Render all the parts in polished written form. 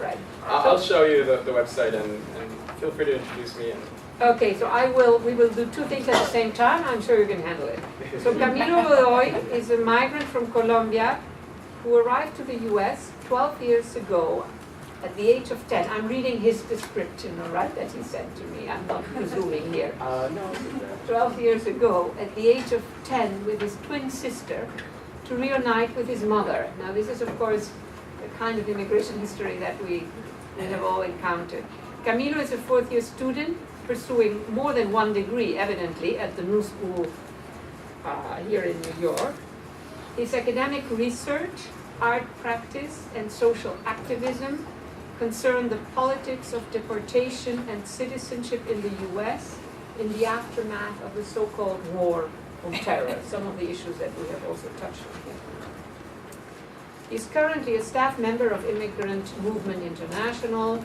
Right. I'll show you the website and feel free to introduce me. Okay, so we will do two things at the same time. I'm sure you can handle it. So Camilo Godoy is a migrant from Colombia who arrived to the US 12 years ago at the age of 10. I'm reading his description, all right, that he sent to me. I'm not presuming here. No. 12 years ago, at the age of 10, with his twin sister, to reunite with his mother. Now, this is, of course, the kind of immigration history that we have all encountered. Camilo is a fourth-year student pursuing more than one degree, evidently, at the New School here in New York. His academic research, art practice, and social activism concern the politics of deportation and citizenship in the US in the aftermath of the so-called war on terror, some of the issues that we have also touched on here. He's currently a staff member of Immigrant Movement International.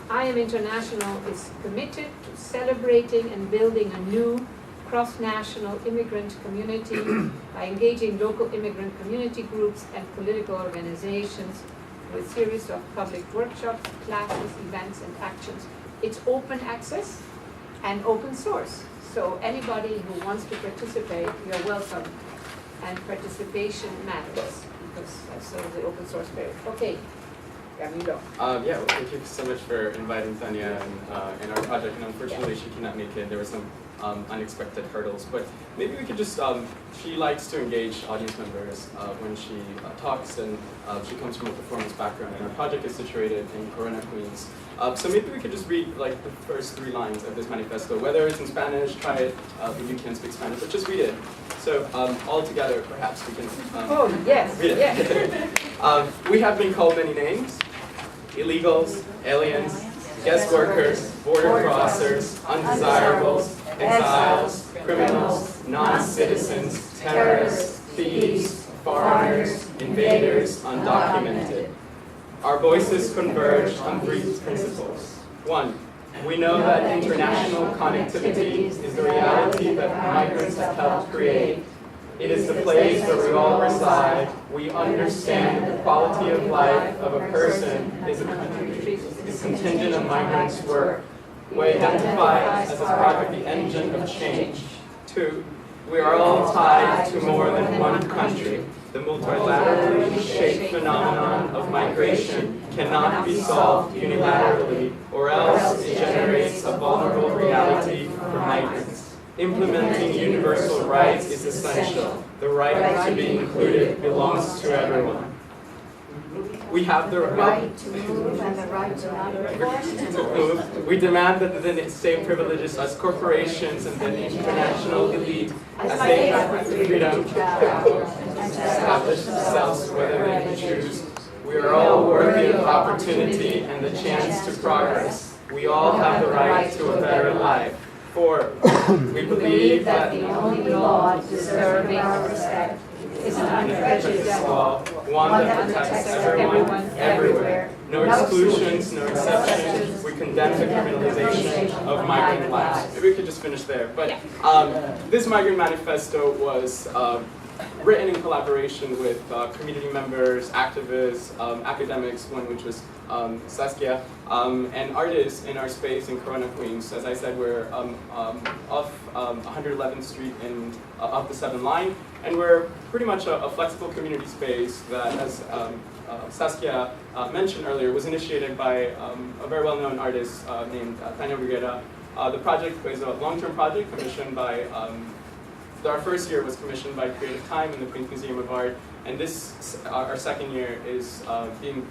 I Am International is committed to celebrating and building a new cross-national immigrant community by engaging local immigrant community groups and political organizations with a series of public workshops, classes, events, and actions. It's open access and open source. So anybody who wants to participate, you're welcome. And participation matters because that's sort of the open source spirit. Okay. Camilo. Yeah, well, thank you so much for inviting Tania and our project. And unfortunately, she cannot make it. There were some unexpected hurdles. But maybe we could just, she likes to engage audience members when she talks, and she comes from a performance background. And our project is situated in Corona, Queens. So maybe we could just read like the first 3 lines of this manifesto. Whether it's in Spanish, try it. If you can't speak Spanish, but just read it. So all together, perhaps we can oh, yes. read it. Yes. We have been called many names: illegals, aliens, guest workers, border crossers, undesirables, exiles, criminals, non-citizens, terrorists, thieves, foreigners, invaders, undocumented. Our voices converge on 3 principles. 1, we know that international connectivity is the reality that migrants have helped create. It is the place where we all reside. We understand that the quality of life of a person is contingent on migrants' work. We identify as a part of the engine of change. 2, we are all tied to more than one country. The multilaterally shaped phenomenon of migration cannot be solved unilaterally, or else it generates a vulnerable reality for migrants. Implementing universal rights is essential. The right to be included belongs to everyone. We have the right to move and the right to not be forced to move. We demand that the same privileges as corporations and the international elite as they have the freedom to establish themselves whether they can choose. We are all worthy of opportunity and the chance to progress. We all have the right to a better life. 4, we believe that the only law deserving our respect is an unprejudiced law, one that protects everyone, everywhere. No exclusions, no exceptions. We condemn the criminalization of migrant lives. Maybe we could just finish there. But this Migrant Manifesto was written in collaboration with community members, activists, academics, one which was Saskia, and artists in our space in Corona, Queens. As I said, we're off 111th Street and up the 7 line, and we're pretty much a flexible community space that, as Saskia mentioned earlier, was initiated by a very well-known artist named Tania Bruguera. The project is a long-term project commissioned by our first year was commissioned by Creative Time in the Queens Museum of Art, and this, our second year, is being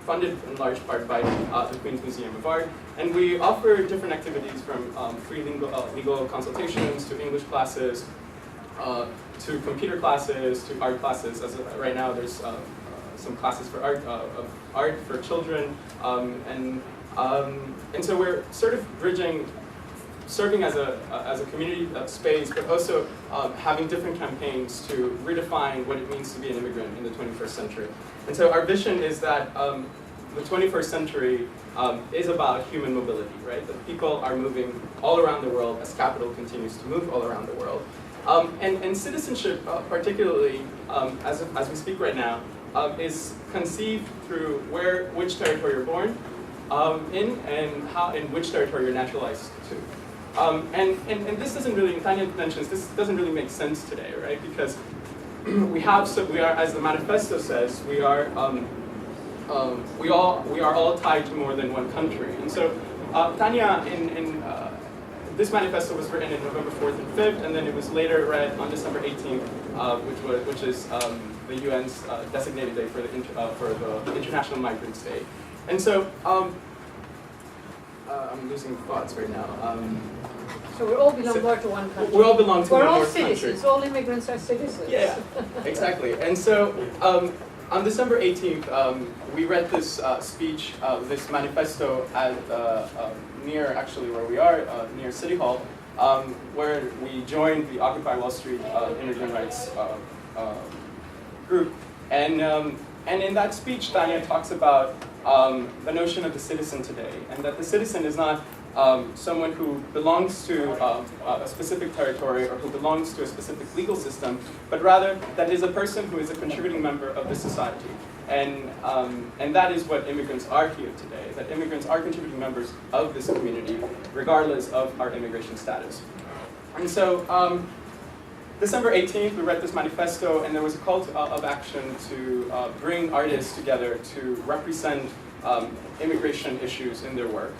funded in large part by the Queens Museum of Art. And we offer different activities from free legal consultations to English classes, to computer classes, to art classes. As of right now, there's some classes for art for children, and so we're sort of bridging, serving as a community space, but also having different campaigns to redefine what it means to be an immigrant in the 21st century. And so our vision is that the 21st century is about human mobility, right? That people are moving all around the world as capital continues to move all around the world. And citizenship, particularly as we speak right now, is conceived through which territory you're born in, and which territory you're naturalized to. And this doesn't really, Tania mentions, this doesn't really make sense today, right? Because we are, as the manifesto says, we are all tied to more than one country. And so Tania, this manifesto was written in November 4th and 5th, and then it was later read on December 18th, which is the UN's designated day for the International Migrants Day. And so I'm losing thoughts right now. So we all belong more to one country. We all belong to one more country. We're all citizens. All immigrants are citizens. Yeah, exactly. And so on December 18th, we read this speech, this manifesto at near actually where we are, near City Hall, where we joined the Occupy Wall Street immigrant rights group. And in that speech, Tania talks about the notion of the citizen today, and that the citizen is not someone who belongs to a specific territory or who belongs to a specific legal system, but rather that is a person who is a contributing member of the society. And that is what immigrants are here today, that immigrants are contributing members of this community, regardless of our immigration status. And so December 18th, we read this manifesto, and there was a call of action to bring artists together to represent immigration issues in their work.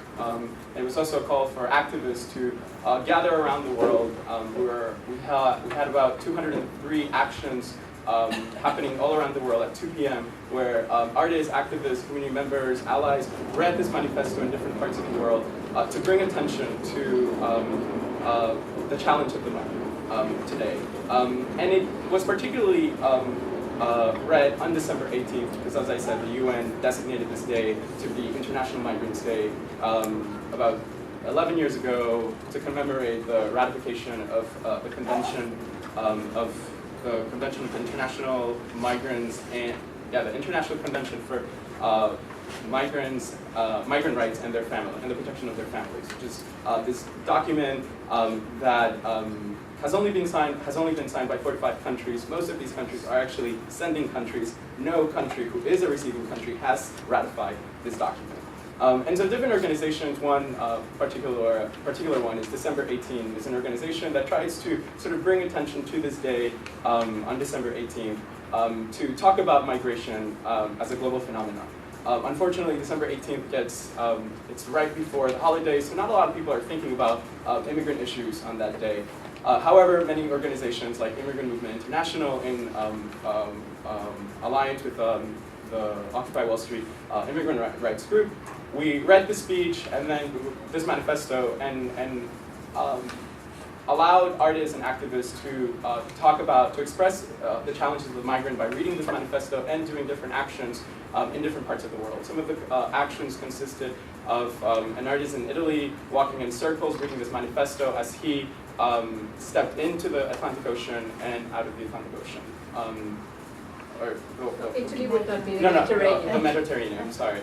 It was also a call for activists to gather around the world. We had about 203 actions happening all around the world at 2 p.m. where artists, activists, community members, allies read this manifesto in different parts of the world to bring attention to the challenge of the migrant today. And it was particularly read on December 18th because, as I said, the UN designated this day to be International Migrants Day about 11 years ago to commemorate the ratification of the Convention of the International Migrants and the International Convention for migrants, migrant rights and their family and the protection of their families, which is this document that has only been signed by 45 countries. Most of these countries are actually sending countries. No country who is a receiving country has ratified this document. And so different organizations, one particular one is December 18, is an organization that tries to sort of bring attention to this day on December 18th to talk about migration as a global phenomenon. Unfortunately, December 18th it's right before the holidays, so not a lot of people are thinking about immigrant issues on that day. However, many organizations like Immigrant Movement International in alliance with the Occupy Wall Street immigrant rights group, we read the speech and then this manifesto and allowed artists and activists to express the challenges of the migrant by reading this manifesto and doing different actions in different parts of the world. Some of the actions consisted of an artist in Italy walking in circles reading this manifesto as he stepped into the Atlantic Ocean and out of the Atlantic Ocean. Italy would not be the Mediterranean. The Mediterranean, I'm sorry.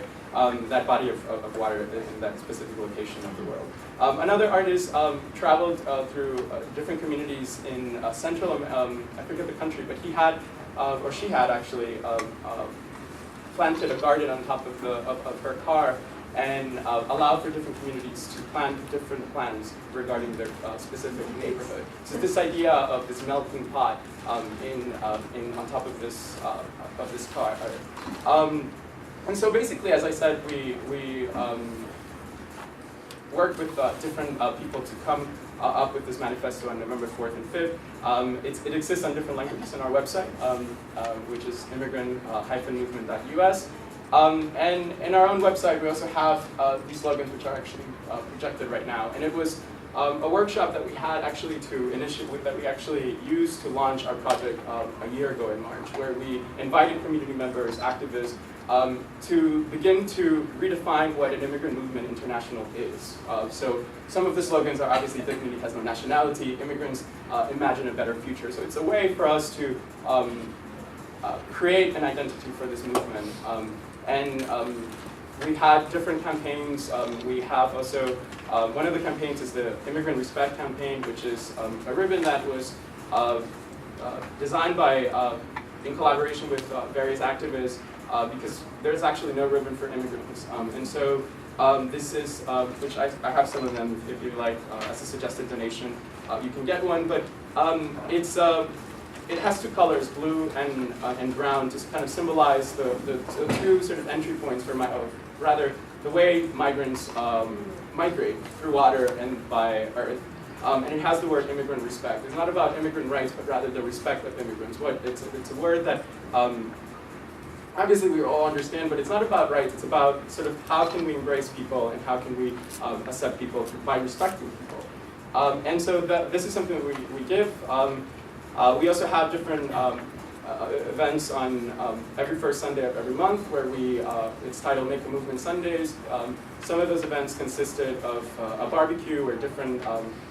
That body of water in that specific location of the world. Another artist traveled through different communities in central, I forget the country, but he had, or she had actually, planted a garden on top of her car and allowed for different communities to plant different plants regarding their specific neighborhood. So this idea of this melting pot on top of this car. And so basically, as I said, we worked with different people to come up with this manifesto on November 4th and 5th. It exists on different languages on our website, which is immigrant-movement.us. And in our own website, we also have these slogans, which are actually projected right now. And it was a workshop that we had actually that we actually used to launch our project a year ago in March, where we invited community members, activists, to begin to redefine what an immigrant movement international is. So some of the slogans are obviously dignity has no nationality, immigrants imagine a better future. So it's a way for us to create an identity for this movement. We had different campaigns. We have also, one of the campaigns is the Immigrant Respect campaign, which is a ribbon that was designed by in collaboration with various activists, because there's actually no ribbon for immigrants. And so this is, which I have some of them if you like, as a suggested donation. You can get one, but it has two colors, blue and brown, to kind of symbolize the two sort of entry points for rather the way migrants migrate through water and by earth. And it has the word immigrant respect. It's not about immigrant rights, but rather the respect of immigrants. It's a word that obviously we all understand, but it's not about rights. It's about sort of how can we embrace people and how can we accept people by respecting people. And so this is something that we give. We also have different events on every first Sunday of every month where it's titled Make a Movement Sundays. Some of those events consisted of a barbecue where different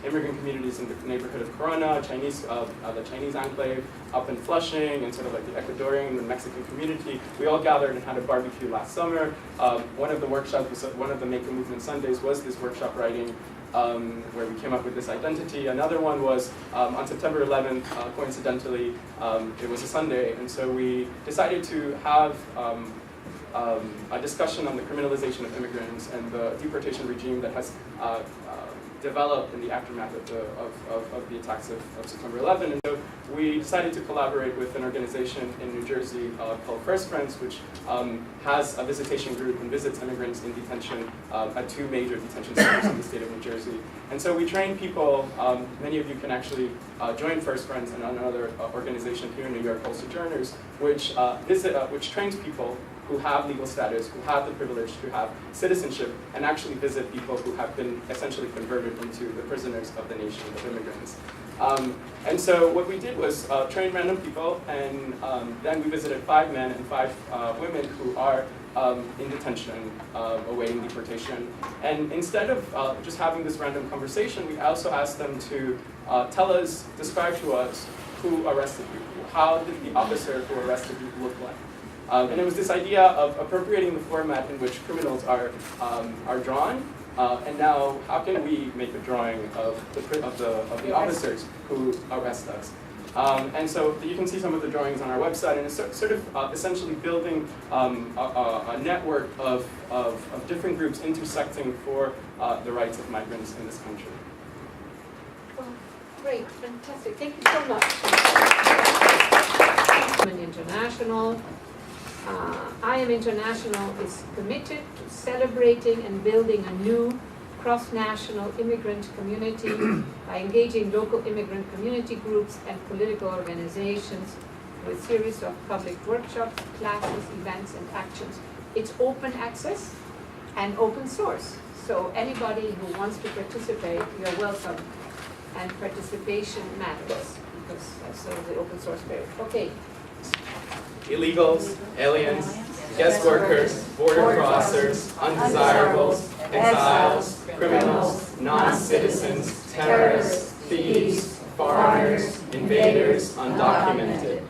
immigrant communities in the neighborhood of Corona, the Chinese enclave up in Flushing, and sort of like the Ecuadorian and the Mexican community, we all gathered and had a barbecue last summer. One of the workshops, one of the Make a Movement Sundays was this workshop writing where we came up with this identity. Another one was on September 11th, coincidentally, it was a Sunday, and so we decided to have a discussion on the criminalization of immigrants and the deportation regime that has developed in the aftermath of the attacks of September 11. And so we decided to collaborate with an organization in New Jersey called First Friends, which has a visitation group and visits immigrants in detention at two major detention centers in the state of New Jersey. And so we train people, many of you can actually join First Friends and another organization here in New York called Sojourners, which trains people who have legal status, who have the privilege to have citizenship, and actually visit people who have been essentially converted into the prisoners of the nation of immigrants. And so what we did was train random people, and then we visited 5 men and 5 women who are in detention, awaiting deportation. And instead of just having this random conversation, we also asked them to describe to us who arrested you. How did the officer who arrested you look like? And it was this idea of appropriating the format in which criminals are drawn, and now how can we make a drawing of the officers who arrest us? And so you can see some of the drawings on our website, and it's sort of essentially building a network of different groups intersecting for the rights of migrants in this country. Oh, great, fantastic, thank you so much. International. I Am International is committed to celebrating and building a new cross-national immigrant community by engaging local immigrant community groups and political organizations with a series of public workshops, classes, events, and actions. It's open access and open source. So anybody who wants to participate, you're welcome. And participation matters because that's sort of the open source spirit. Okay. Illegals, aliens, guest workers, border crossers, undesirables, exiles, criminals, non-citizens, terrorists, thieves, foreigners, invaders, undocumented.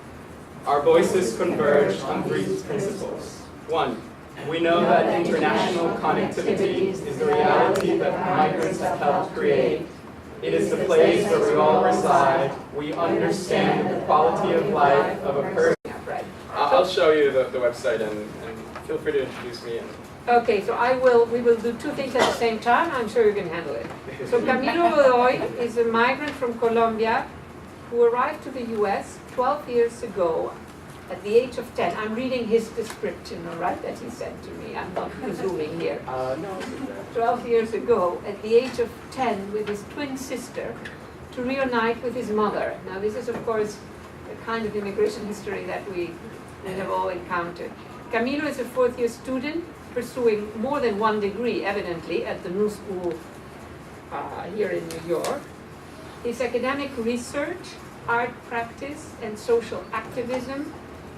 Our voices converge on 3 principles. 1, we know that international connectivity is the reality that migrants have helped create. It is the place where we all reside. We understand the quality of life of a person. I'll show you the website and feel free to introduce me. Okay, so we will do 2 things at the same time. I'm sure you can handle it. So Camilo Godoy is a migrant from Colombia who arrived to the US 12 years ago at the age of 10. I'm reading his description, all right, that he sent to me. I'm not presuming here. No. 12 years ago, at the age of 10, with his twin sister, to reunite with his mother. Now this is, of course, the kind of immigration history that we have all encountered. Camilo is a 4th-year student pursuing more than 1 degree, evidently, at the New School here in New York. His academic research, art practice, and social activism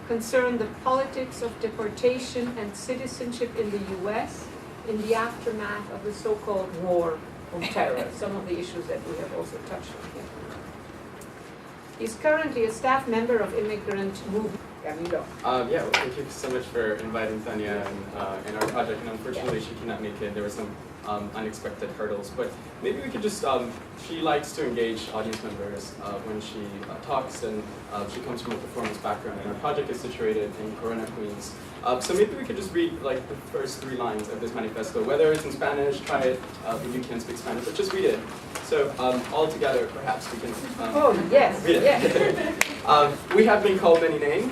concern the politics of deportation and citizenship in the US in the aftermath of the so-called war on terror, some of the issues that we have also touched on here. He's currently a staff member of Immigrant Camilo. Yeah, well, thank you so much for inviting Tania and our project. And unfortunately, she cannot make it. There were some unexpected hurdles. But maybe we could just, she likes to engage audience members when she talks, and she comes from a performance background. And our project is situated in Corona, Queens. So maybe we could just read like the first 3 lines of this manifesto. Whether it's in Spanish, try it. If you can't speak Spanish, but just read it. So all together, perhaps we can Oh, yes, read it. yes. We have been called many names.